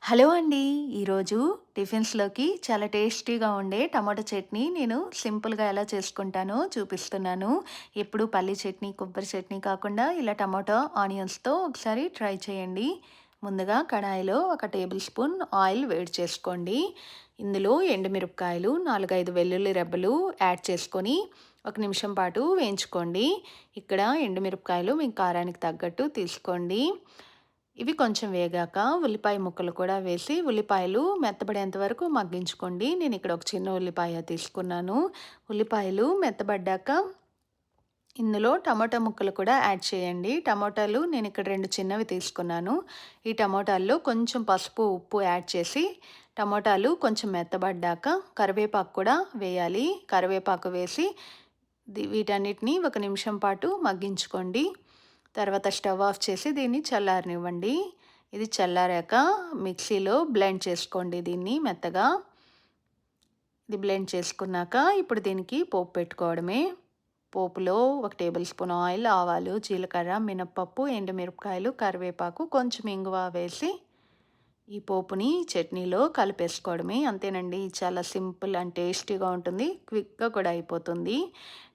Hello అండి. ఈరోజు టిఫిన్స్‌లోకి చాలా టేస్టీగా ఉండే టమాటా చట్నీ నేను సింపుల్‌గా ఎలా చేసుకుంటానో చూపిస్తున్నాను. ఎప్పుడు పల్లి చట్నీ, కొబ్బరి చట్నీ కాకుండా ఇలా టమాటా, ఆనియన్స్‌తో ఒకసారి ట్రై చేయండి. ముందుగా కడాయిలో ఒక టేబుల్ స్పూన్ ఆయిల్ వేడి చేసుకోండి. ఇందులో ఎండుమిరపకాయలు, 4, 5 వెల్లుల్లి రెబ్బలు యాడ్ చేసుకొని ఒక నిమిషం పాటు వేయించుకోండి. ఇక్కడ ఎండుమిరపకాయలు మీ కారానికి తగ్గట్టు తీసుకోండి. ఇవి కొంచెం వేగాక ఉల్లిపాయ ముక్కలు కూడా వేసి ఉల్లిపాయలు మెత్తబడేంత వరకు మగ్గించుకోండి. నేను ఇక్కడ ఒక చిన్న ఉల్లిపాయ తీసుకున్నాను. ఉల్లిపాయలు మెత్తబడ్డాక ఇందులో టమాటా ముక్కలు కూడా యాడ్ చేయండి. టమాటాలు నేను ఇక్కడ 2 చిన్నవి తీసుకున్నాను. ఈ టమాటాల్లో కొంచెం పసుపు, ఉప్పు యాడ్ చేసి టమాటాలు కొంచెం మెత్తబడ్డాక కరివేపాకు కూడా వేయాలి. కరివేపాకు వేసి వీటన్నిటిని ఒక నిమిషం పాటు మగ్గించుకోండి. తర్వాత స్టవ్ ఆఫ్ చేసి దీన్ని చల్లారనివ్వండి. ఇది చల్లారాక మిక్సీలో బ్లెండ్ చేసుకోండి దీన్ని మెత్తగా. ఇది బ్లెండ్ చేసుకున్నాక ఇప్పుడు దీనికి పోపు పెట్టుకోవడమే. పోపులో ఒక టేబుల్ స్పూన్ ఆయిల్, ఆవాలు, జీలకర్ర, మినప్పప్పు, ఎండుమిరపకాయలు, కరివేపాకు, కొంచెం ఇంగువ వేసి ఈ పోపుని చట్నీలో కలిపేసుకోవడమే. అంతేనండి. చాలా సింపుల్ అండ్ టేస్టీగా ఉంటుంది. క్విక్‌గా కూడా అయిపోతుంది.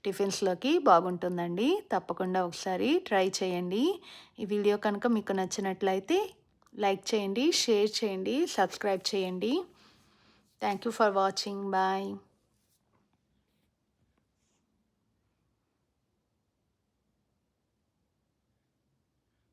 టిఫిన్స్‌లోకి బాగుంటుందండి. తప్పకుండా ఒకసారి ట్రై చేయండి. ఈ వీడియో కనుక మీకు నచ్చినట్లయితే లైక్ చేయండి, షేర్ చేయండి, సబ్స్క్రైబ్ చేయండి. Thank you for watching. Bye.